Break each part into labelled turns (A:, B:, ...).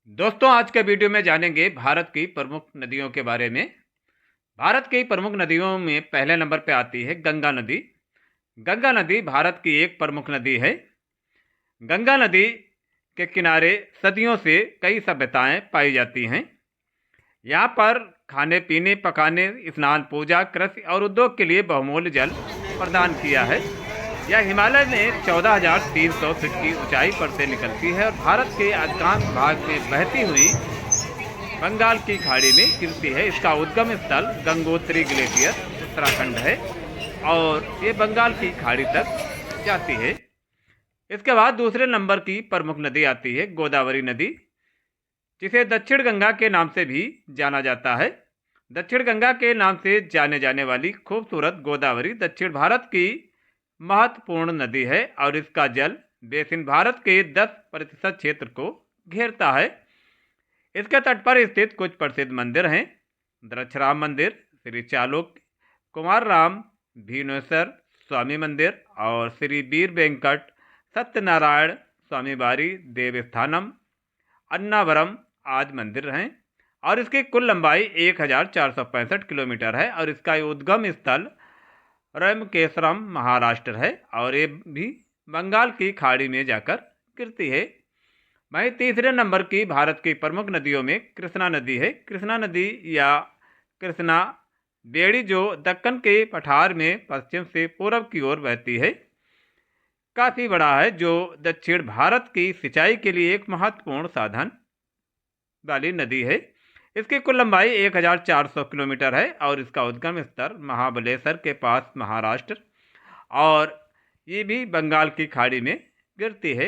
A: दोस्तों, आज के वीडियो में जानेंगे भारत की प्रमुख नदियों के बारे में। भारत की प्रमुख नदियों में पहले नंबर पे आती है गंगा नदी। गंगा नदी भारत की एक प्रमुख नदी है। गंगा नदी के किनारे सदियों से कई सभ्यताएं पाई जाती हैं। यहाँ पर खाने पीने, पकाने, स्नान, पूजा, कृषि और उद्योग के लिए बहुमूल्य जल प्रदान किया है। यह हिमालय में 14,300 फीट की ऊंचाई पर से निकलती है और भारत के अधिकांश भाग में बहती हुई बंगाल की खाड़ी में गिरती है। इसका उद्गम स्थल गंगोत्री ग्लेशियर उत्तराखंड है और ये बंगाल की खाड़ी तक जाती है। इसके बाद दूसरे नंबर की प्रमुख नदी आती है गोदावरी नदी, जिसे दक्षिण गंगा के नाम से भी जाना जाता है। दक्षिण गंगा के नाम से जाने जाने वाली खूबसूरत गोदावरी दक्षिण भारत की महत्वपूर्ण नदी है और इसका जल बेसिन भारत के 10% क्षेत्र को घेरता है। इसके तट पर स्थित कुछ प्रसिद्ध मंदिर हैं: द्रक्षराम मंदिर, श्री चालुक्य कुमार राम भीमेश्वर स्वामी मंदिर और श्री वीर वेंकट सत्यनारायण स्वामी बारी देवस्थानम अन्नावरम आदि मंदिर हैं। और इसकी कुल लंबाई 1465 किलोमीटर है और इसका उद्गम स्थल रमकेश्वरम महाराष्ट्र है और ये भी बंगाल की खाड़ी में जाकर गिरती है। वहीं तीसरे नंबर की भारत की प्रमुख नदियों में कृष्णा नदी है। कृष्णा नदी या कृष्णा बेड़ी, जो दक्कन के पठार में पश्चिम से पूर्व की ओर बहती है, काफ़ी बड़ा है, जो दक्षिण भारत की सिंचाई के लिए एक महत्वपूर्ण साधन वाली नदी है। इसकी कुल लंबाई 1400 किलोमीटर है और इसका उद्गम स्थल महाबलेश्वर के पास महाराष्ट्र और ये भी बंगाल की खाड़ी में गिरती है।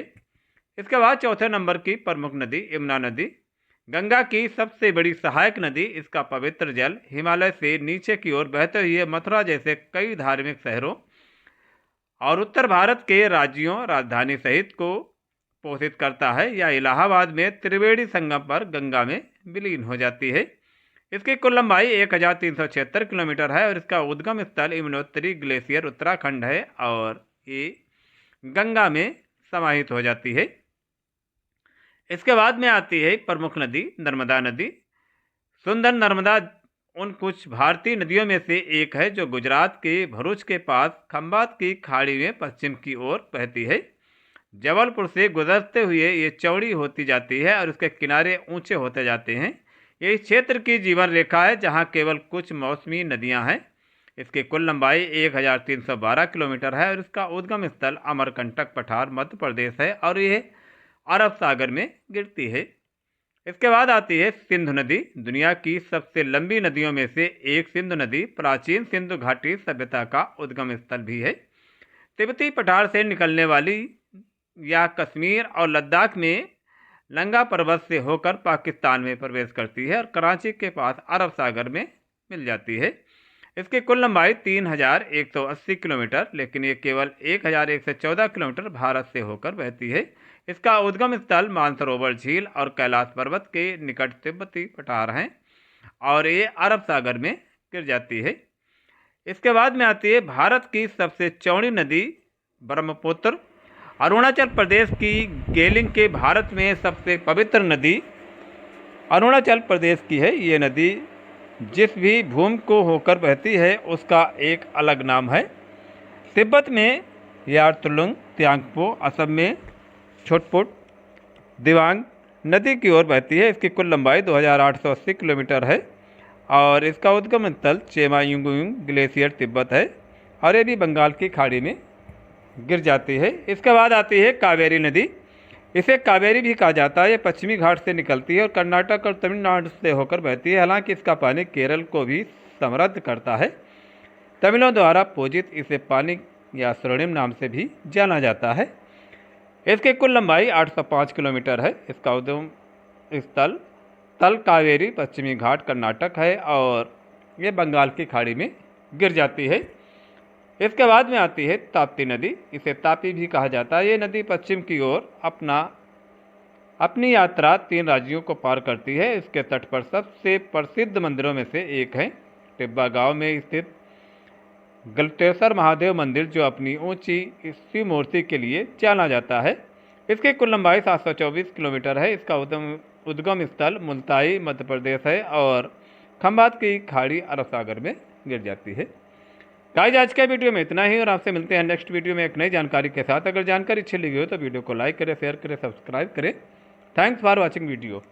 A: इसके बाद चौथे नंबर की प्रमुख नदी यमुना नदी, गंगा की सबसे बड़ी सहायक नदी। इसका पवित्र जल हिमालय से नीचे की ओर बहते हुए मथुरा जैसे कई धार्मिक शहरों और उत्तर भारत के राज्यों राजधानी सहित को पोषित करता है। यह इलाहाबाद में त्रिवेणी संगम पर गंगा में विलीन हो जाती है। इसकी कुल लंबाई 1376 किलोमीटर है और इसका उद्गम स्थल यमुनोत्री ग्लेशियर उत्तराखंड है और ये गंगा में समाहित हो जाती है। इसके बाद में आती है प्रमुख नदी नर्मदा नदी। सुंदर नर्मदा उन कुछ भारतीय नदियों में से एक है जो गुजरात के भरूच के पास खंभात की खाड़ी में पश्चिम की ओर बहती है। जबलपुर से गुजरते हुए ये चौड़ी होती जाती है और इसके किनारे ऊंचे होते जाते हैं। ये इस क्षेत्र की जीवन रेखा है जहां केवल कुछ मौसमी नदियां हैं। इसकी कुल लंबाई 1312 किलोमीटर है और इसका उद्गम स्थल अमरकंटक पठार मध्य प्रदेश है और यह अरब सागर में गिरती है। इसके बाद आती है सिंधु नदी। दुनिया की सबसे लंबी नदियों में से एक सिंधु नदी प्राचीन सिंधु घाटी सभ्यता का उद्गम स्थल भी है। तिब्बती पठार से निकलने वाली या कश्मीर और लद्दाख में लंगा पर्वत से होकर पाकिस्तान में प्रवेश करती है और कराची के पास अरब सागर में मिल जाती है। इसकी कुल लंबाई 3180 किलोमीटर, लेकिन ये केवल 1114 किलोमीटर भारत से होकर बहती है। इसका उद्गम स्थल मानसरोवर झील और कैलाश पर्वत के निकट तिब्बती पठार हैं और ये अरब सागर में गिर जाती है। इसके बाद में आती है भारत की सबसे चौड़ी नदी ब्रह्मपुत्र। अरुणाचल प्रदेश की गेलिंग के भारत में सबसे पवित्र नदी अरुणाचल प्रदेश की है। ये नदी जिस भी भूमि को होकर बहती है उसका एक अलग नाम है। तिब्बत में यारतुलुंग त्यांगपो, असम में छोटपुट दिवांग नदी की ओर बहती है। इसकी कुल लंबाई 2880 किलोमीटर है और इसका उद्गम स्थल चेमायुंगुंग ग्लेशियर तिब्बत है और ये भी बंगाल की खाड़ी में गिर जाती है। इसके बाद आती है कावेरी नदी। इसे कावेरी भी कहा जाता है। ये पश्चिमी घाट से निकलती है और कर्नाटक और तमिलनाडु से होकर बहती है। हालांकि इसका पानी केरल को भी समृद्ध करता है। तमिलों द्वारा पूजित इसे पानी या स्वर्णिम नाम से भी जाना जाता है। इसकी कुल लंबाई 805 किलोमीटर है। इसका उद्गम स्थल तल कावेरी पश्चिमी घाट कर्नाटक है और ये बंगाल की खाड़ी में गिर जाती है। इसके बाद में आती है ताप्ती नदी। इसे तापी भी कहा जाता है। ये नदी पश्चिम की ओर अपनी यात्रा 3 राज्यों को पार करती है। इसके तट पर सबसे प्रसिद्ध मंदिरों में से एक है टिब्बा गांव में स्थित गलतेश्वर महादेव मंदिर, जो अपनी ऊंची शिव मूर्ति के लिए जाना जाता है। इसकी कुल लंबाई 724 किलोमीटर है। इसका उद्गम स्थल मुल्ताई मध्य प्रदेश है और खंबात की खाड़ी अरब सागर में गिर जाती है। गाइस आज के वीडियो में इतना ही और आपसे मिलते हैं नेक्स्ट वीडियो में एक नई जानकारी के साथ। अगर जानकारी अच्छी लगी हो तो वीडियो को लाइक करें, शेयर करें, सब्सक्राइब करें। Thanks for watching video.